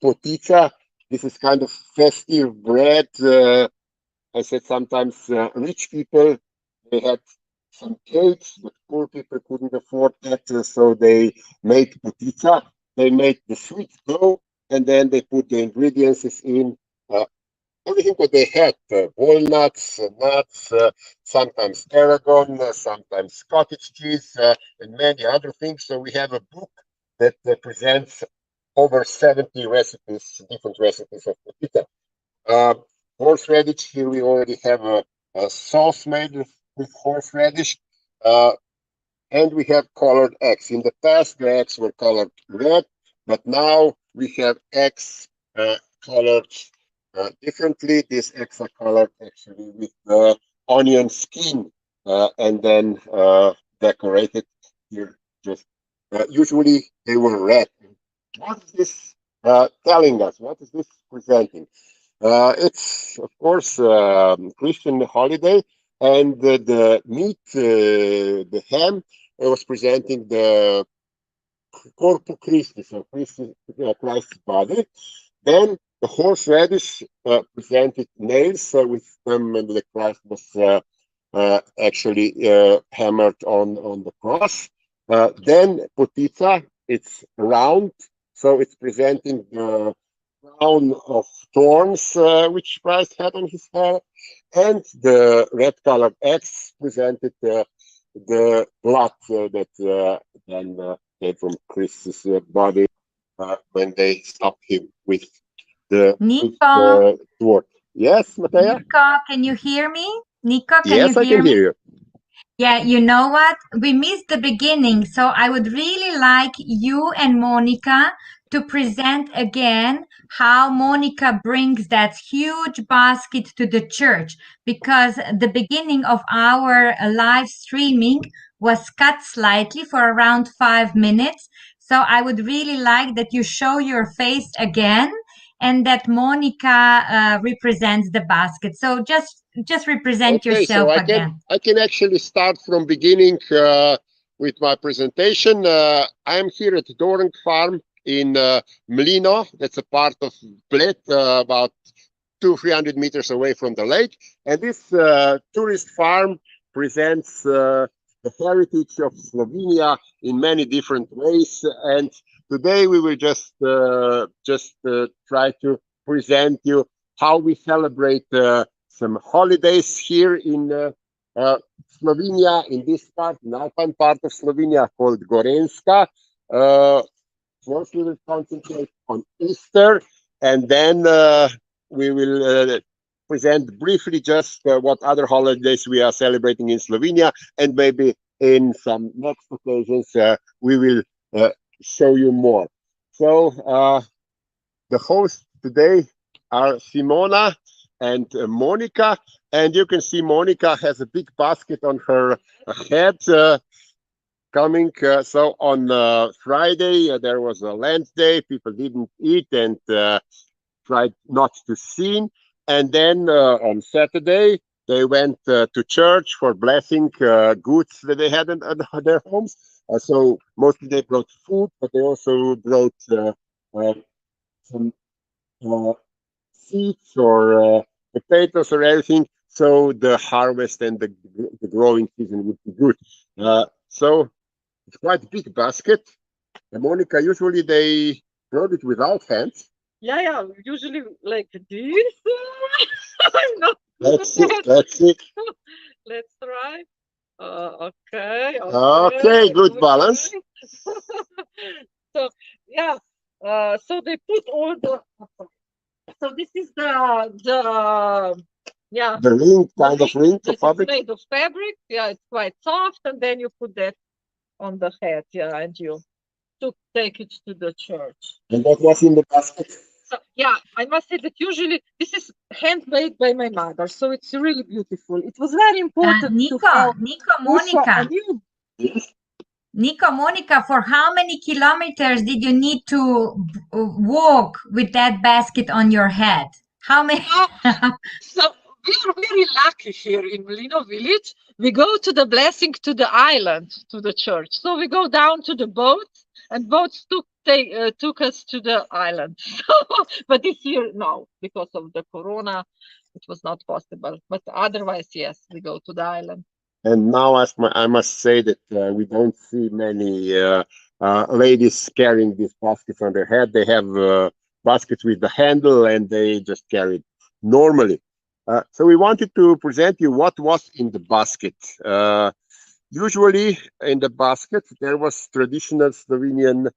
potica. This is kind of festive bread. I said sometimes rich people, they had some cakes, but poor people couldn't afford that, so they made potica. They made the sweet dough, and then they put the ingredients in. Uh, Everything what they had, walnuts, nuts, sometimes tarragon, sometimes cottage cheese, and many other things. So we have a book that presents over 70 recipes, different recipes of pita. Uh, Horseradish, here we already have a sauce made with horseradish. Uh, and we have colored eggs. In the past, the eggs were colored red, but now we have eggs colored differently. These eggs are colored actually with onion skin and then decorated here. Just usually they were red. What is this telling us? What is this presenting? It's of course Christian holiday, and the meat, the ham, was presenting the Corpus Christi, so Christ's body. Then the horseradish presented nails with them, and the Christ was actually hammered on the cross. Then potica, it's round, so it's presenting the crown of thorns which Christ had on his head, and the red-colored eggs presented the blood that then came from Christ's body when they stopped him with Nico, the sword. Yes, Matea? Nico, can you hear me? Nico, can you Yes, I hear can me? hear you. Yeah, you know what? We missed the beginning, so I would really like you and Monica to present again how Monica brings that huge basket to the church, because the beginning of our live streaming was cut slightly for around 5 minutes. So I would really like that you show your face again and that Monica represents the basket. So just represent Okay, so yourself again. I can actually start from beginning with my presentation. I'm here at Doring Farm in Mlino. That's a part of Bled, about 200-300 meters away from the lake. And this tourist farm presents the heritage of Slovenia in many different ways. And today we will just try to present you how we celebrate some holidays here in Slovenia, in this part, in Alpine part of Slovenia called Gorenska. First, we will concentrate on Easter, and then we will present briefly just what other holidays we are celebrating in Slovenia, and maybe in some next occasions we will show you more. So the hosts today are Simona and Monica, and you can see Monica has a big basket on her head. Coming so on Friday there was a Lent day. People didn't eat and tried not to sin. And then on Saturday they went to church for blessing goods that they had in their homes. So mostly they brought food, but they also brought some seeds or potatoes or everything. So the harvest and the growing season would be good. So it's quite a big basket. And Monica, usually they brought it without hands. Yeah, usually like this. I'm not. Let's see. Let's see. Let's try. Okay. Okay, good balance. So yeah. So they put all the. So this is the yeah. The ring, kind of ring, the This is fabric. made of fabric. Yeah, it's quite soft, and then you put that on the head. Yeah, and you to take it to the church. And what was in the basket? So yeah, I must say that usually this is handmade by my mother, so it's really beautiful. It was very important to have also a new. Yes. Nico, Monica, for how many kilometers did you need to walk with that basket on your head? How many? So we are very lucky here in Mlino village. We go to the blessing to the island, to the church. So we go down to the boat and boats took us to the island. But this year, no, because of the corona, it was not possible. But otherwise, yes, we go to the island. And now I must say that we don't see many ladies carrying these baskets on their head. They have baskets with the handle and they just carry it normally. So we wanted to present you what was in the basket. Usually in the basket, there was traditional Slovenian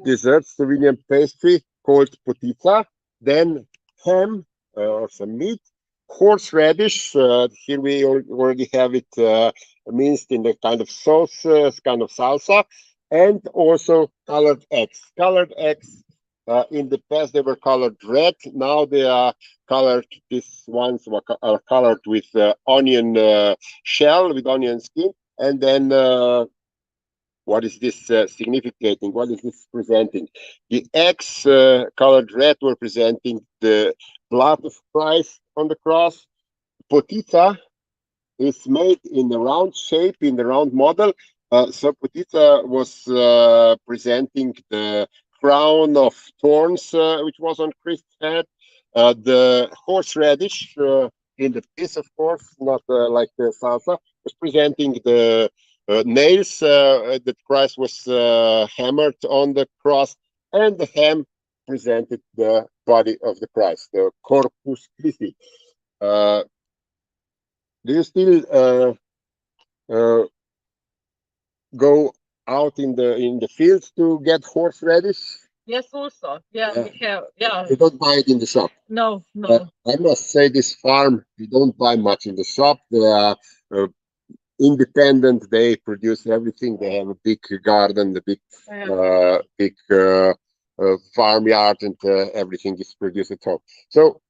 dessert, Slovenian pastry called potica, then ham or some meat, horseradish. Here we already have it minced in a kind of sauce, kind of salsa, and also colored eggs. Colored eggs. In the past, they were colored red. Now they are colored. These ones are colored with onion shell, with onion skin. And then what is this significating? What is this presenting? The eggs colored red were presenting the blood of Christ on the cross. Potica is made in the round shape, in the round model. So potica was presenting the crown of thorns, which was on Christ's head. The horseradish in the piece, of course, not like the salsa, was presenting the nails that Christ was hammered on the cross, and the ham presented the body of the Christ, the Corpus Christi. Do you still go out in the fields to get horseradish? Yes, also. Yeah, we have. Yeah. You don't buy it in the shop. No, no. I must say, this farm, we don't buy much in the shop. They are independent. They produce everything. They have a big garden, the big farmyard, and everything is produced at home. So,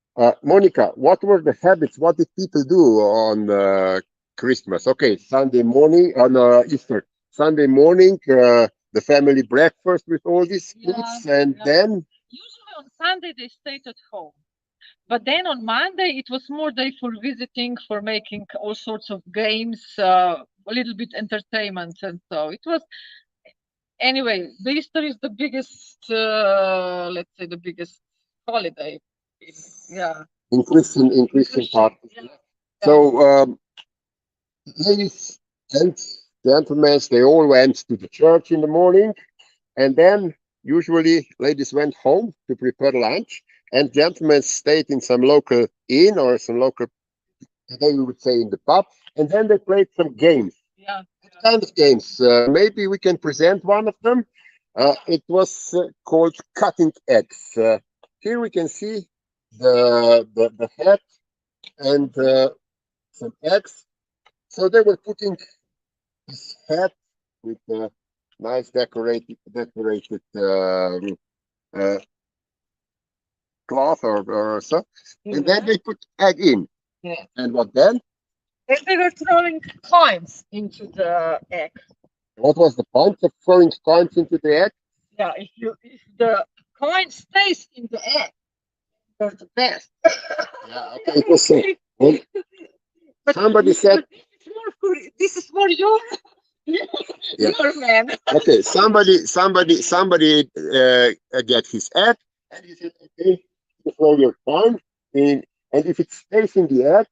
Monica, what were the habits? What did people do on Christmas? Okay, Sunday morning, on Easter, Sunday morning, the family breakfast with all these foods, and then usually on Sunday they stayed at home. But then on Monday it was more day for visiting, for making all sorts of games, a little bit entertainment, and so it was. Anyway, the Easter is the biggest, let's say, the biggest holiday. In Christian part. Yeah. So, ladies and gentlemen, they all went to the church in the morning, and then usually ladies went home to prepare lunch, and gentlemen stayed in some local inn or some local, today we would say in the pub, and then they played some games. Yeah. What kind of games? Maybe we can present one of them. It was called cutting eggs. Here we can see the head and some eggs. So they were putting this head with a nice decorated cloth or so, and then they put egg in. Yeah. And what then? And they were throwing coins into the egg. What was the point of throwing coins into the egg? Yeah, if the coin stays in the egg, you're the best. Yeah, okay, it was so. Somebody said, this is more your man. Okay, somebody get his egg, and he said, okay, you throw your coin in, and if it stays in the egg,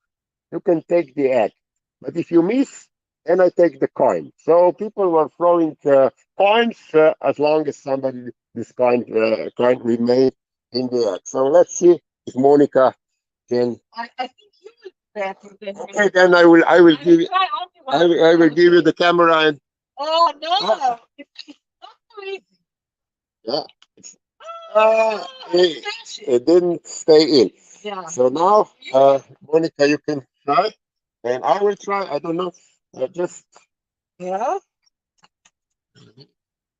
you can take the egg. But if you miss, then I take the coin. So people were throwing coins as long as this coin remained in the egg. So let's see if Monica can. I think you will be better than me. Okay, then I will give you. I will give you the camera and. Oh no! It's not so easy. Yeah. It didn't stay in. Yeah. So now, Monica, you can try, and I will try. I don't know. Just. Yeah.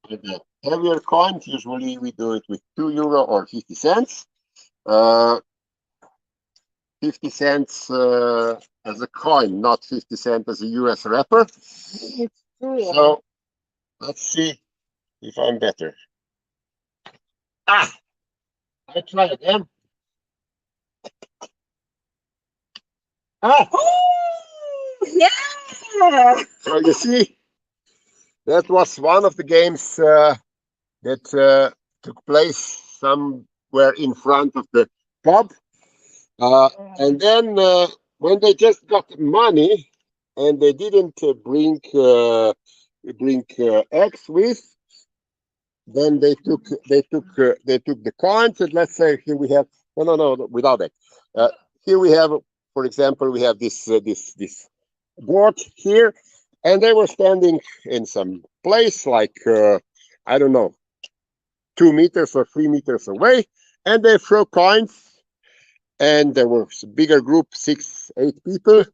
With the heavier coins, usually we do it with €2 or 50 cents. 50 cents as a coin, not 50 cents as a US wrapper. So let's see if I'm better. I try again. Yeah. So you see, that was one of the games that took place somewhere in front of the pub. And then when they just got money and they didn't bring eggs with, then they took the coins. And let's say here we have no, without eggs. Here we have, for example, we have this board here, and they were standing in some place like I don't know, 2 meters or 3 meters away, and they throw coins. And there was a bigger group, 6, 8 people.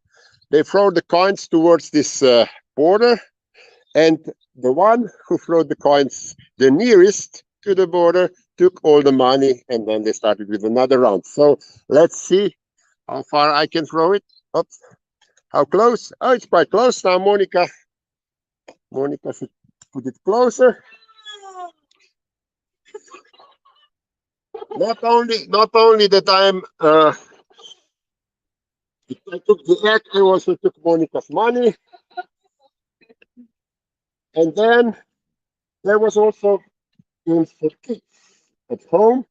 They throw the coins towards this border, and the one who threw the coins the nearest to the border took all the money, and then they started with another round. So let's see how far I can throw it. Oops. How close? Oh, it's quite close now, Monica. Monica should put it closer. Not only that I took the egg, I also took Monica's money. And then there was also games for kids at home.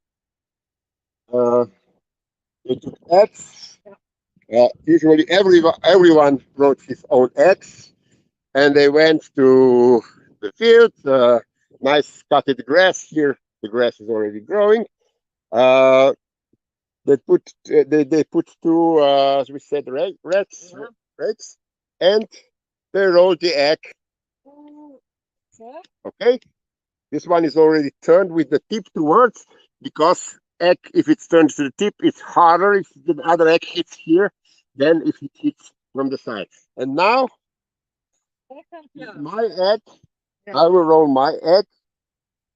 They took eggs. Usually everyone brought his own eggs, and they went to the field. Nice cutted grass here. The grass is already growing. They put two, as we said, reds, and they rolled the egg. Okay, this one is already turned with the tip towards, because egg, if it's turned to the tip, it's harder if the other egg hits here than if it hits from the side. And now my egg, I will roll my egg,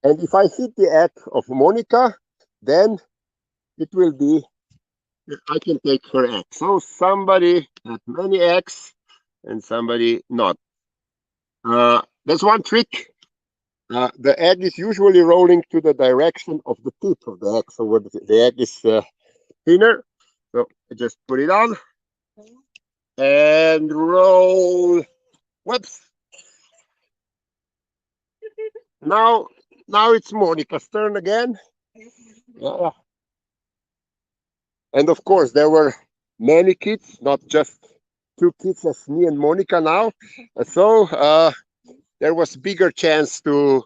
and if I hit the egg of Monica, then it will be, I can take her egg. So somebody had many eggs and somebody not. That's one trick. The egg is usually rolling to the direction of the tip of the egg, so where the egg is thinner. So I just put it on and roll. Whoops! Now it's Monica's turn again. And of course, there were many kids, not just 2 kids as me and Monica now. So there was bigger chance to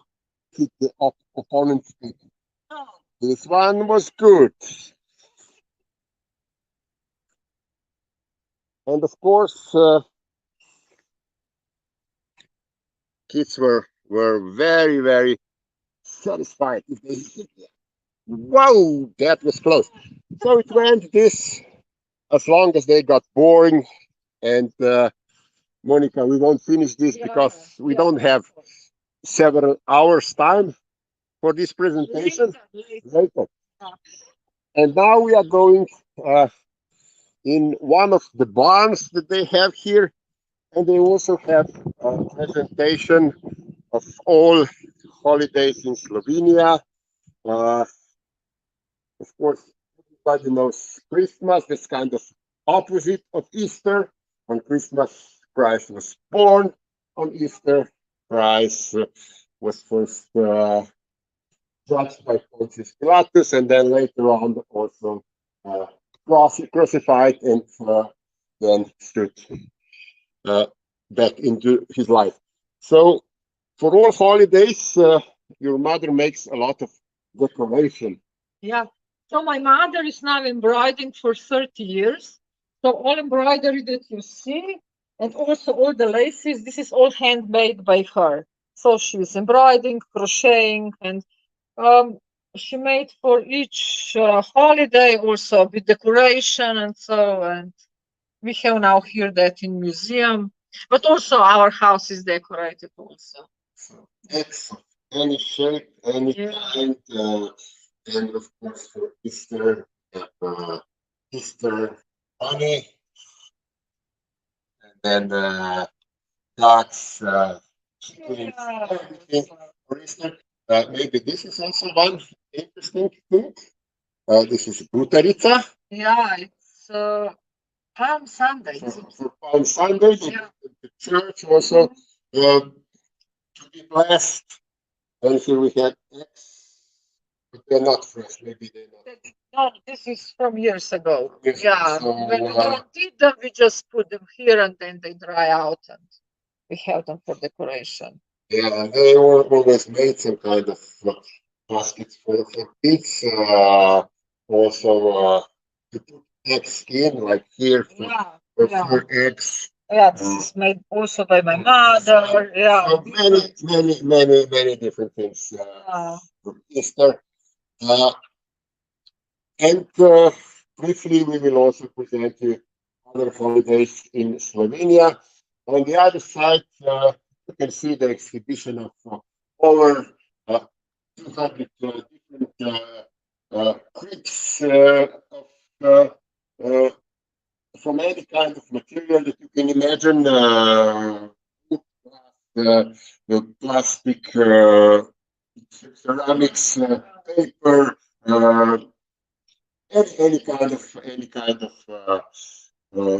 hit the opponent's kid. This one was good. And of course, kids were very, very satisfied if they hit it. Wow, that was close. So it went this as long as they got boring. And Monica, we won't finish this because we don't have several hours time for this presentation later. And now we are going in one of the barns that they have here, and they also have a presentation of all holidays in Slovenia. Of course, everybody knows Christmas, this kind of opposite of Easter. On Christmas, Christ was born. On Easter, Christ was first judged by Pontius Pilatus, and then later on also crucified, and then stood back into his life. So for all holidays, your mother makes a lot of decoration. Yeah. So my mother is now embroidering for 30 years. So all embroidery that you see, and also all the laces, this is all handmade by her. So she's embroidering, crocheting, and she made for each holiday also with decoration and so. And we have now here that in museum, but also our house is decorated also. So eggs of any shape, any kind, and of course for Easter, Easter bunny, and then ducks, chickens, everything for Easter. Maybe this is also one interesting thing. This is Brutarica. Yeah, it's Palm Sunday. For Palm Sunday, the church also to be blessed. And here we have eggs, but they're not fresh. Maybe they're not. No, this is from years ago. Yes, Yeah, so, when we don't eat them, we just put them here and then they dry out and we have them for decoration. Yeah, they always made some kind of baskets for kids. Also, to put eggs in, like here Yeah, for yeah. 4 eggs. Yeah, this is made also by my mother. Yeah. So many different things for Easter. Uh, and briefly, we will also present you other holidays in Slovenia. On the other side, you can see the exhibition of over 200 different cribs of, uh, from any kind of material that you can imagine. Wood, plastic, ceramics, paper, any kind of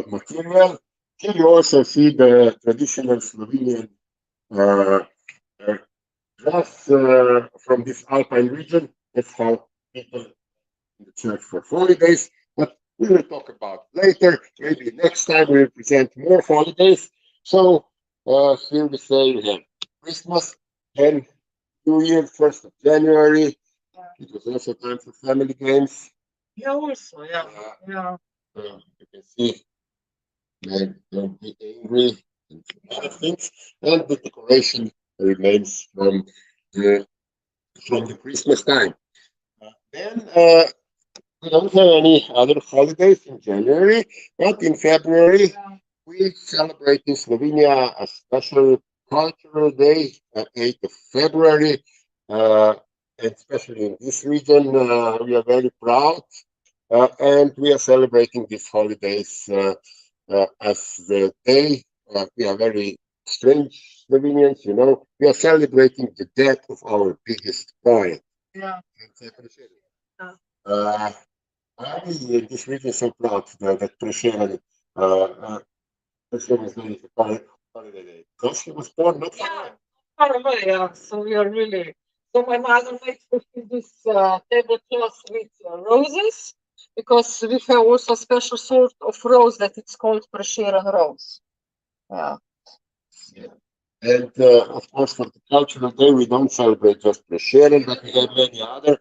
material. Here you also see the traditional Slovenian uh, uh, dress from this alpine region. That's how people in the church for holidays. But we will talk about later. Maybe next time we will present more holidays. So here we say we have Christmas, then New Year, 1st of January. It was also time for family games. Yeah, also, yeah. Yeah. You can see don't be angry and other things. And the decoration remains from the Christmas time. Then we don't have any other holidays in January, but in February we celebrate in Slovenia a special cultural day, 8th of February. And especially in this region, we are very proud. And we are celebrating these holidays as the day. We are very strange Slovenians, you know. We are celebrating the death of our biggest poet. Yeah. Uh, I in this region so proud that Prešeren, Prešeren is going to holiday day. Because he was born not far away. Yeah. So we are really. So my mother makes for him this tablecloth with roses because we have also a special sort of rose that it's called Prešeren rose. Yeah. Yeah. And of course, for the cultural day, we don't celebrate just Prešeren, but we have many other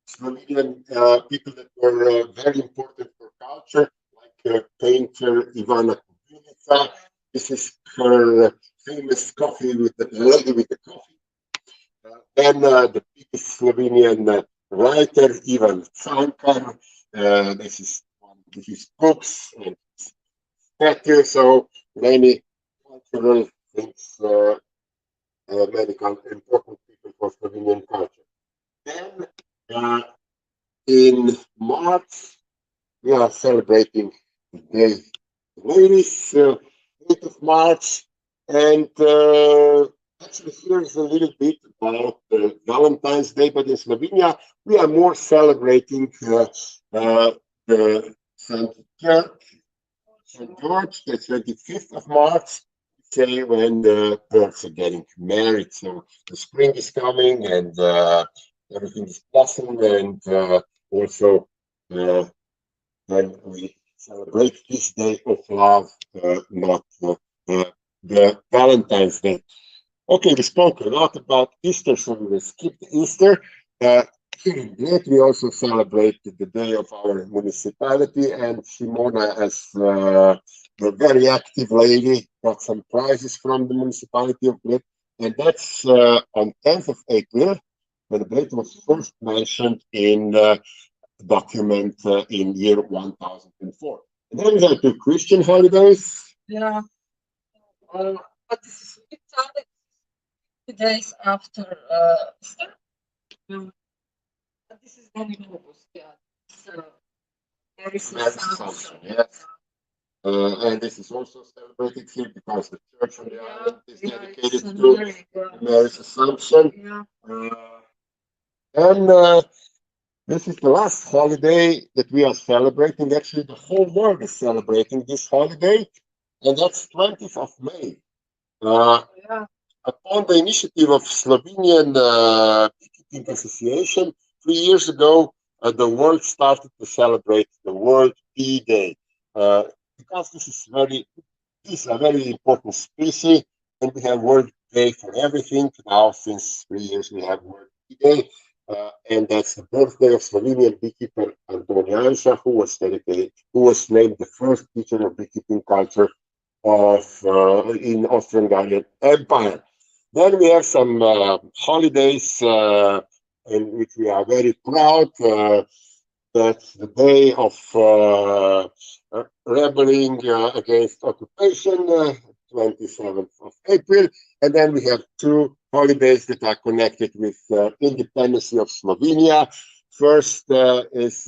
Slovenian people that were very important for culture, like painter Ivana Kubinica. This is her famous coffee with the lady with the coffee. Then the biggest Slovenian writer Ivan Cankar. This is one of his books and statues. So many cultural things, many important people for Slovenian culture. Then in March, we are celebrating the day of the ladies, 8th of March. And actually, here is a little bit about Valentine's Day, but in Slovenia, we are more celebrating the St. George, the 25th of March, say when the girls are getting married. So the spring is coming and everything is blossoming, and also when we celebrate this day of love, not the Valentine's Day. Okay, we spoke a lot about Easter, so we will skip Easter. Here in Bled, we also celebrate the day of our municipality, and Simona, as a very active lady, got some prizes from the municipality of Bled, and that's on 10th of April, when Bled was first mentioned in document in year 1004. And then we have the Christian holidays. Yeah. But this is midnight, 2 days after Easter. But this is then in August. Yeah. So there is Mary's Assumption. Assumption, yes. And this is also celebrated here because the church on the island is dedicated to Mary's Assumption. Yeah. And this is the last holiday that we are celebrating. Actually, the whole world is celebrating this holiday, and that's 20th of May. Yeah. Upon the initiative of Slovenian Beekeeping Association, 3 years ago, the world started to celebrate the World Bee Day because this is a very important species, and we have World Day for everything. Now, since 3 years, we have World Bee Day, and that's the birthday of Slovenian beekeeper Antonija Janša, who was named the first teacher of beekeeping culture of in Austro-Hungarian Empire. Then we have some holidays in which we are very proud. That's the day of rebelling against occupation, 27th of April. And then we have two holidays that are connected with independence of Slovenia. First is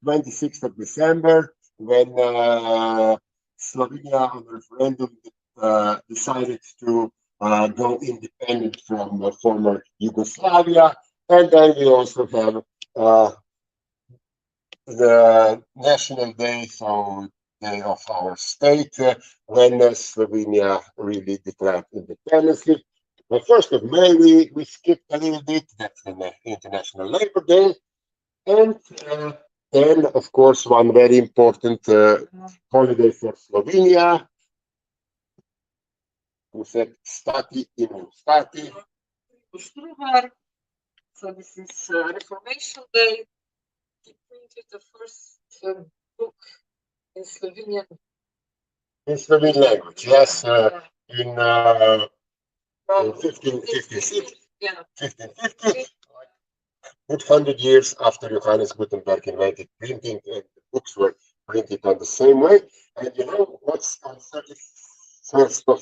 26th of December, when Slovenia on referendum decided to go independent from former Yugoslavia. And then we also have the National Day, so day of our state, when Slovenia really declared independence. The 1st of May, we skipped a little bit, that's the International Labor Day. And then, of course, one very important holiday for Slovenia, who said Stati in Stati. So this is Reformation Day. He printed the first book in Slovenian language. Yes, in 1556, 1550, good 100 years after Johannes Gutenberg invented printing, and the books were printed on the same way. And you know what's on 31st of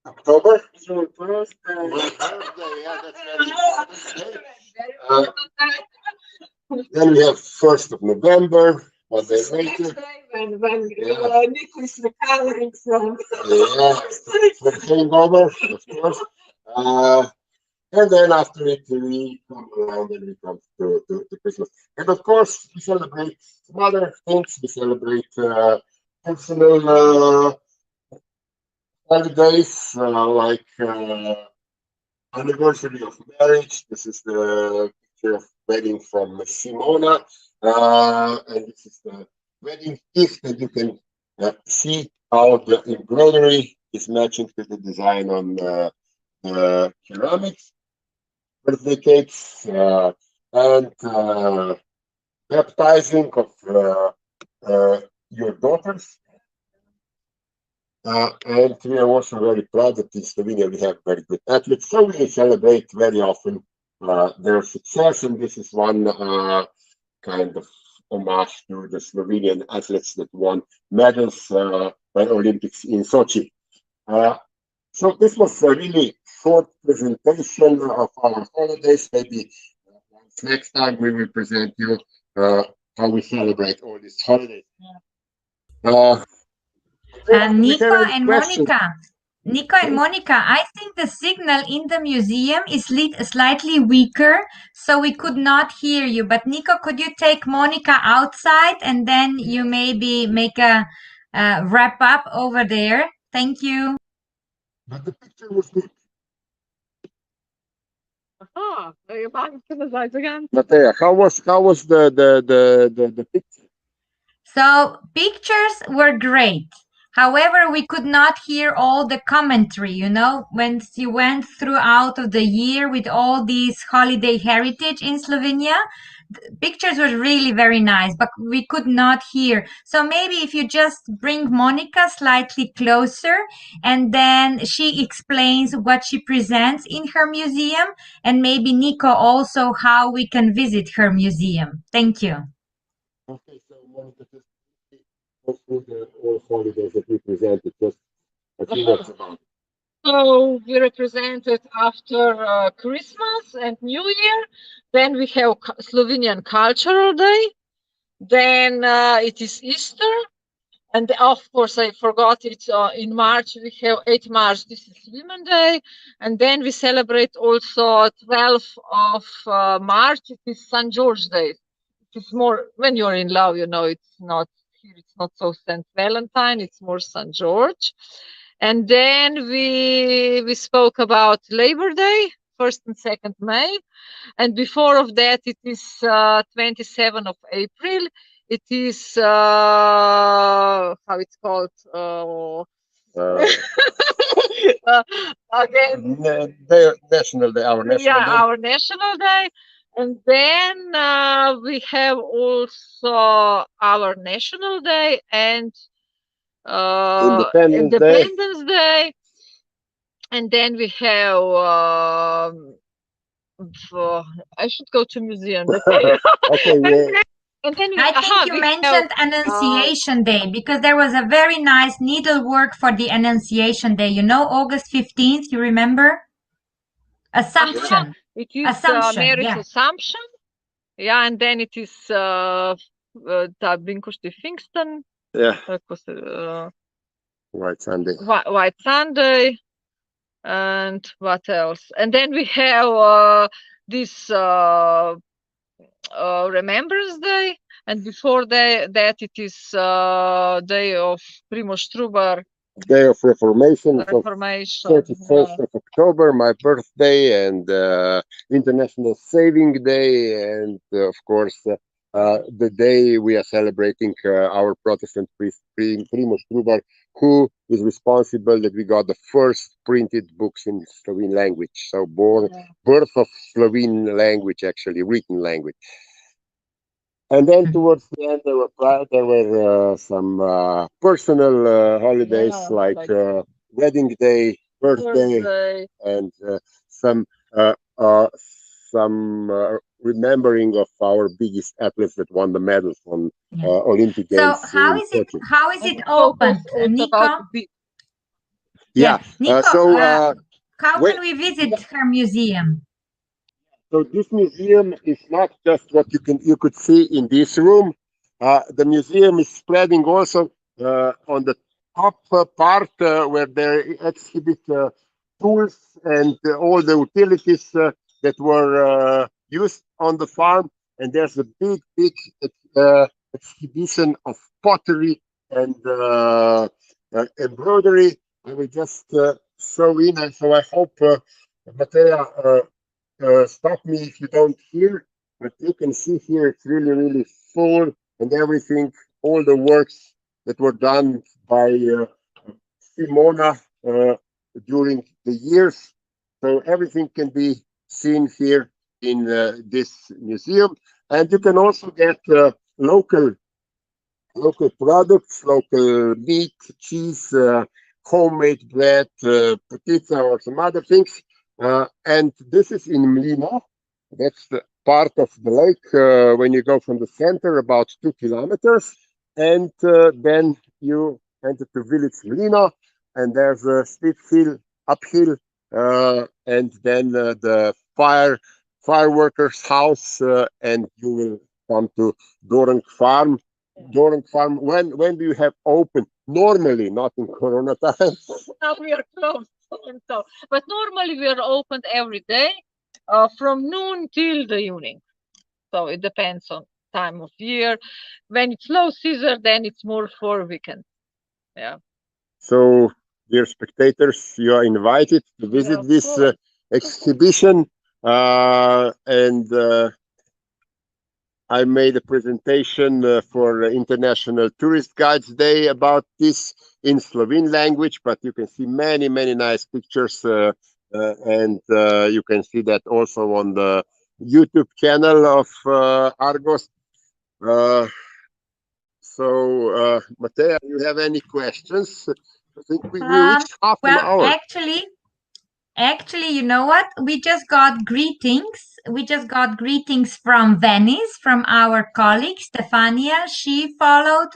October? Your birthday. My birthday, yeah, that's very important. Then we have 1st of November, one day later. When Nico is recovering from hangover, of course. And then after it, we come around and we come to Christmas. And of course, we celebrate some other things. We celebrate personal holidays, like anniversary of marriage. This is the picture of wedding from Simona. And this is the wedding gift, and you can see how the embroidery is matching to the design on the ceramics. Birthday cakes and baptizing of your daughters. And we are also very proud that in Slovenia we have very good athletes, so we celebrate very often their success, and this is one kind of homage to the Slovenian athletes that won medals by Olympics in Sochi. So this was a really short presentation of our holidays. Maybe next time we will present you how we celebrate all these holidays. Nico and Monica, I think the signal in the museum is slightly weaker, so we could not hear you. But Nico, could you take Monica outside and then you maybe make a wrap up over there? Thank you. But the picture was good. Matea, how was the picture? So pictures were great. However, we could not hear all the commentary, you know, when you went throughout of the year with all these holiday heritage in Slovenia. Pictures were really very nice, but we could not hear. So maybe if you just bring Monica slightly closer, and then she explains what she presents in her museum, and maybe Nico also how we can visit her museum. Thank you. Okay, so Monica, just go through all holidays that we presented, just a few words about it. So we represented after Christmas and New Year. Then we have Slovenian Cultural Day. Then it is Easter. And of course, I forgot it. In March, we have 8th March. This is Women's Day. And then we celebrate also 12th of March. It is St. George Day. It's more when you're in love, you know, it's not here. It's not so St. Valentine. It's more St. George. And then we spoke about Labor Day, 1st and 2nd May. And before of that, it is 27th of April. It is how it's called. Again, National Day, our national yeah, day. our national day. And then we have also our national day and Independence Day. And then we have I should go to museum. Okay, And then I think you mentioned Annunciation Day because there was a very nice needlework for the Annunciation Day. You know, August 15th, you remember? Assumption. It is Assumption, Mary's yeah. Assumption. Yeah, and then it is Binkushti Pfingston. Yeah. White Sunday. White Sunday. And what else? And then we have this Remembrance Day. And before that, it is Day of Primož Strubar. Day of Reformation. 31st of October, my birthday, and International Saving Day, and of course the day we are celebrating our Protestant priest Primož Strubar, who is responsible that we got the first printed books in Slovene language. So birth of Slovene language, actually written language. And then towards the end, there were some personal holidays like wedding day, birthday, and some remembering of our biggest athletes that won the medals on Olympic Games. So how is it opened, Nico? Yeah. Nico, how can we visit her museum? So this museum is not just what you could see in this room. The museum is spreading also on the top part where they exhibit tools and all the utilities that were used on the farm. And there's a big exhibition of pottery and embroidery. I will just show in, and so I hope Matea. Stop me if you don't hear, but you can see here it's really full and everything, all the works that were done by Simona during the years. So everything can be seen here in this museum, and you can also get local products, local meat, cheese, homemade bread, pizza, or some other things. And this is in Mlino. That's the part of the lake when you go from the center, about 2 kilometers. And then you enter to village Mlino, and there's a steep hill, uphill, and then the fireworkers' house, and you will come to Dorang Farm. Dorang Farm, when do you have open? Normally, not in Corona times. Now we are closed. But normally we are open every day from noon till the evening. So it depends on time of year. When it's low season, then it's more for weekend. Yeah. So, dear spectators, you are invited to visit this exhibition. And I made a presentation for International Tourist Guides Day about this in Slovene language, but you can see many nice pictures, and you can see that also on the YouTube channel of Argos. So, Matea, do you have any questions? I think we reached half an hour. Actually, you know what? We just got greetings. We just got greetings from Venice, from our colleague Stefania. She followed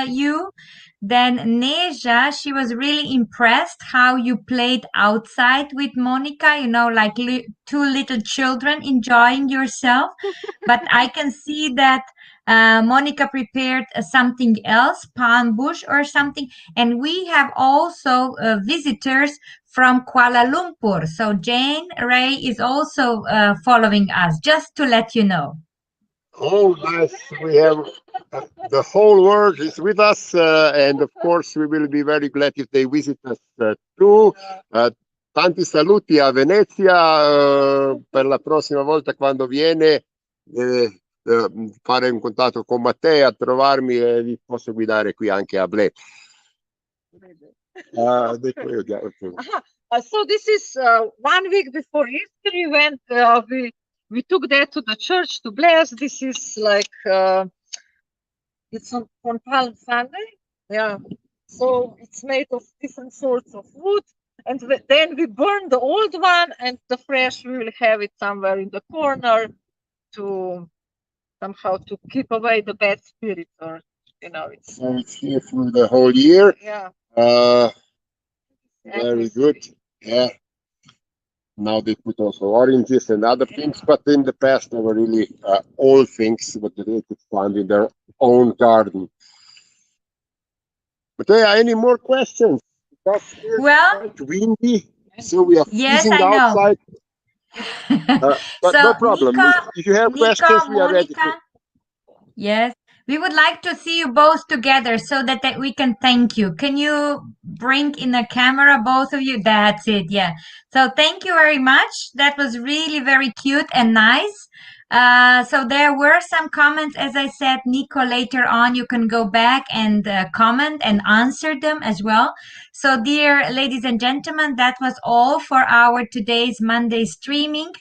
you. Then Neja, she was really impressed how you played outside with Monica, you know, like two little children enjoying yourself. But I can see that Monica prepared something else, palm bush or something. And we have also visitors from Kuala Lumpur. So Jane Ray is also following us, just to let you know. Oh, nice. We have the whole world is with us, and of course, we will be very glad if they visit us too. Tanti saluti a Venezia. Per la prossima volta, quando viene, fare un contatto con Matteo, a trovarmi e vi posso guidare qui anche a Bled. So this is 1 week before Easter event. We took that to the church to bless. This is like it's on Palm Sunday. Yeah. So it's made of different sorts of wood, and then we burn the old one, and the fresh we will have it somewhere in the corner to somehow to keep away the bad spirits, or it's. So it's here for the whole year. Yeah. Very good. Yeah. Now they put also oranges and other things, but in the past they were really all things that they could find in their own garden. But any more questions? Because it's quite windy, so we are freezing outside. But So, no problem. Nico, if you have questions, we are ready. Yes, we would like to see you both together so that we can thank you. Can you bring in the camera, both of you? That's it. Yeah. So thank you very much. That was really very cute and nice. So there were some comments, as I said, Nico, later on, you can go back and comment and answer them as well. So dear ladies and gentlemen, that was all for our today's Monday streaming.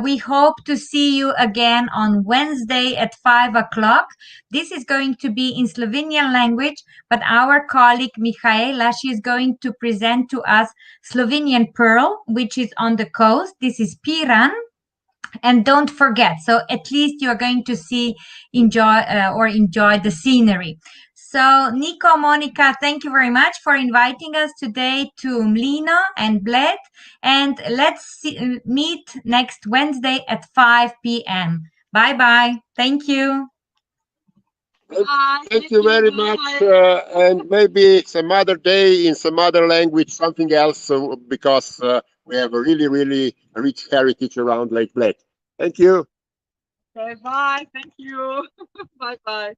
We hope to see you again on Wednesday at 5 o'clock. This is going to be in Slovenian language, but our colleague Michaela, she is going to present to us Slovenian Pearl, which is on the coast. This is Piran. And don't forget, so at least you are going to enjoy the scenery. So Nico, Monica, thank you very much for inviting us today to Mlino and Bled. And let's meet next Wednesday at 5 p.m. Bye-bye. Thank you. Thank you very much. And maybe some other day in some other language, something else, because we have a really, really rich heritage around Lake Bled. Thank you. Okay, bye. Thank you. Bye-bye.